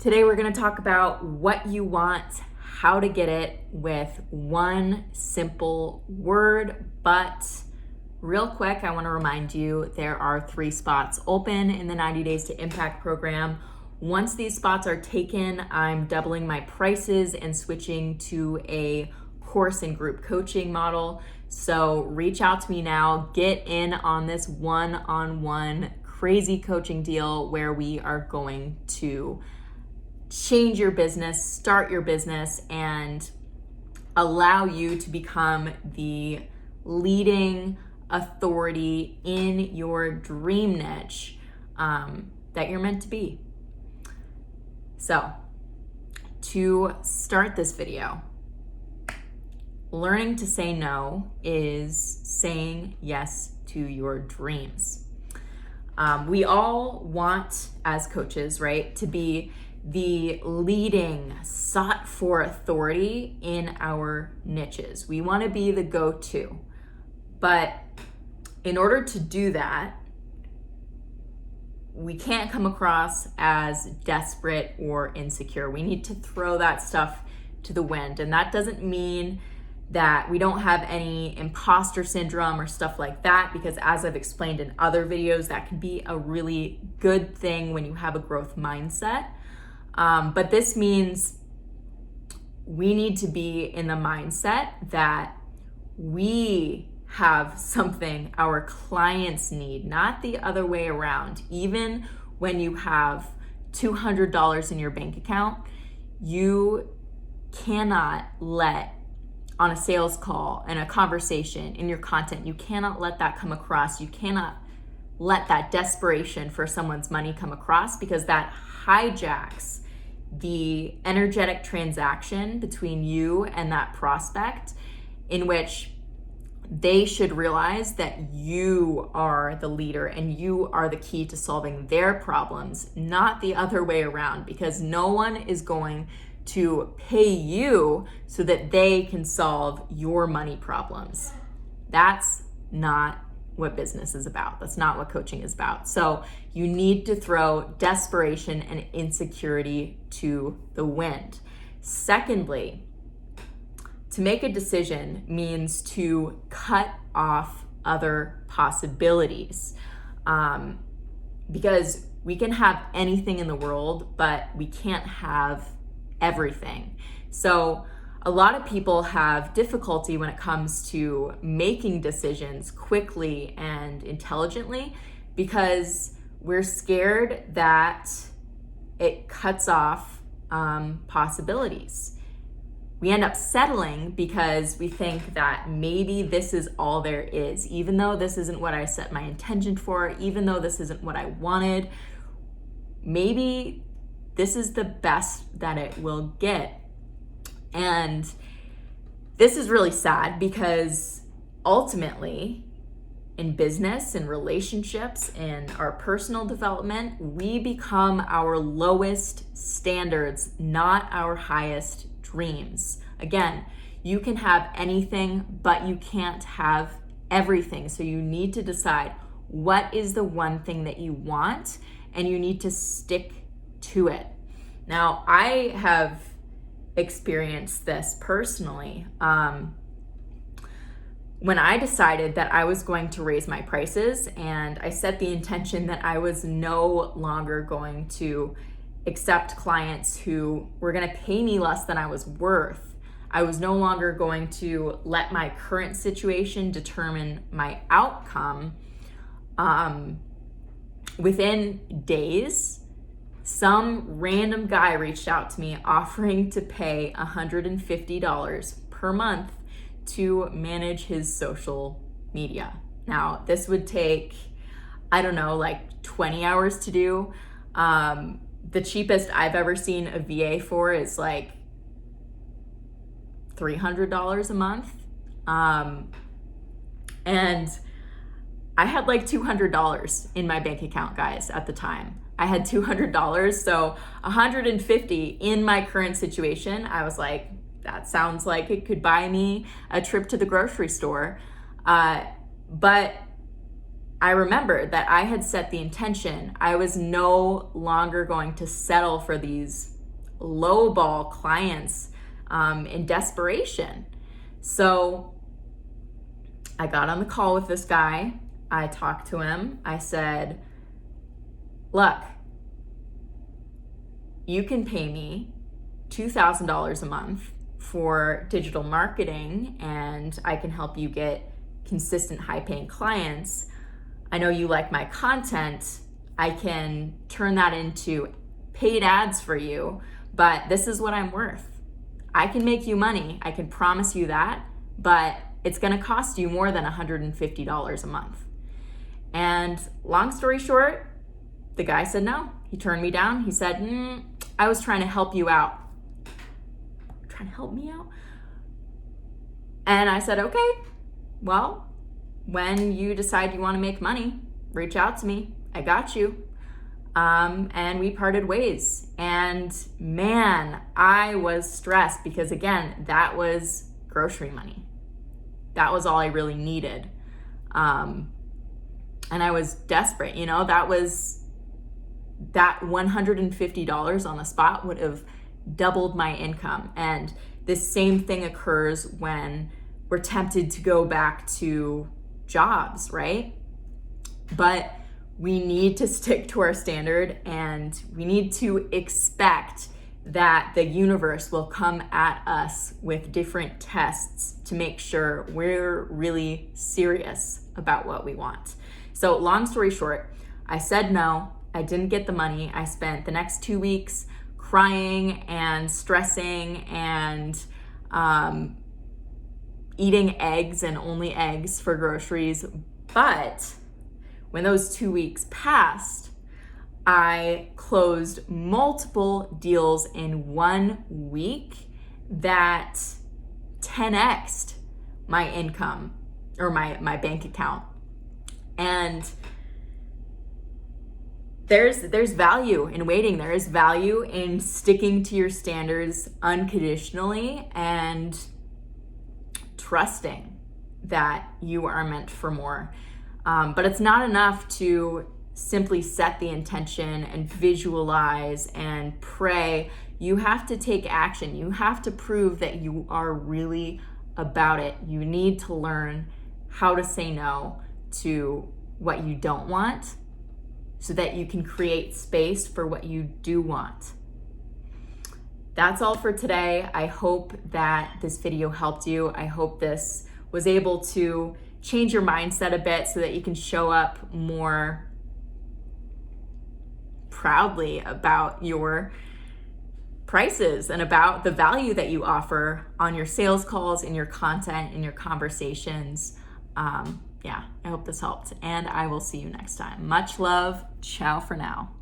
Today we're going to talk about what you want, how to get it with one simple word. But real quick, I want to remind you there are 3 spots open in the 90 Days to Impact program. Once these spots are taken, I'm doubling my prices and switching to a course and group coaching model. So reach out to me now, get in on this one-on-one crazy coaching deal where we are going to change your business, start your business, and allow you to become the leading authority in your dream niche that you're meant to be. So, to start this video, learning to say no is saying yes to your dreams. We all want, as coaches, right, to be the leading, sought for authority in our niches. We want to be the go-to. But in order to do that, we can't come across as desperate or insecure. We need to throw that stuff to the wind. And that doesn't mean that we don't have any imposter syndrome or stuff like that, because as I've explained in other videos, that can be a really good thing when you have a growth mindset. But this means we need to be in the mindset that we have something our clients need, not the other way around. Even when you have $200 in your bank account, you cannot let, on a sales call and a conversation in your content, you cannot let that come across. You cannot let that desperation for someone's money come across, because that hijacks the energetic transaction between you and that prospect, in which they should realize that you are the leader and you are the key to solving their problems, not the other way around, because no one is going to pay you so that they can solve your money problems. That's not what business is about. That's not what coaching is about. So you need to throw desperation and insecurity to the wind. Secondly, to make a decision means to cut off other possibilities. Because we can have anything in the world, but we can't have everything. So a lot of people have difficulty when it comes to making decisions quickly and intelligently, because we're scared that it cuts off possibilities. We end up settling because we think that maybe this is all there is, even though this isn't what I set my intention for, even though this isn't what I wanted. Maybe this is the best that it will get. And this is really sad, because ultimately in business and relationships and our personal development, we become our lowest standards, not our highest dreams. Again, you can have anything, but you can't have everything. So you need to decide what is the one thing that you want, and you need to stick to it. Now, I have experienced this personally. When I decided that I was going to raise my prices, and I set the intention that I was no longer going to accept clients who were going to pay me less than I was worth. I was no longer going to let my current situation determine my outcome. Within days, some random guy reached out to me offering to pay $150 per month to manage his social media. Now, this would take, I don't know, like 20 hours to do. The cheapest I've ever seen a VA for is like $300 a month. And I had like $200 in my bank account, guys, at the time. I had $200, so $150 in my current situation. I was like, that sounds like it could buy me a trip to the grocery store. But I remembered that I had set the intention. I was no longer going to settle for these lowball clients in desperation. So I got on the call with this guy. I talked to him. I said, look, you can pay me $2,000 a month for digital marketing, and I can help you get consistent high-paying clients. I know you like my content. I can turn that into paid ads for you, but this is what I'm worth. I can make you money. I can promise you that, but it's going to cost you more than $150 a month. And long story short, the guy said no. He turned me down. He said, I was trying to help you out. Trying to help me out? And I said, okay, well, when you decide you want to make money, reach out to me. I got you. And we parted ways. And man, I was stressed because, again, that was grocery money. That was all I really needed. And I was desperate. That $150 on the spot would have doubled my income. And this same thing occurs when we're tempted to go back to jobs, right? But we need to stick to our standard, and we need to expect that the universe will come at us with different tests to make sure we're really serious about what we want. So long story short, I said no. I didn't get the money. I spent the next 2 weeks crying and stressing and eating eggs and only eggs for groceries. But when those 2 weeks passed, I closed multiple deals in 1 week that 10x'd my income or my bank account. And there's value in waiting. There is value in sticking to your standards unconditionally and trusting that you are meant for more. But it's not enough to simply set the intention and visualize and pray. You have to take action. You have to prove that you are really about it. You need to learn how to say no to what you don't want so that you can create space for what you do want. That's all for today. I hope that this video helped you. I hope this was able to change your mindset a bit so that you can show up more proudly about your prices and about the value that you offer on your sales calls, in your content, in your conversations. I hope this helped, and I will see you next time. Much love. Ciao for now.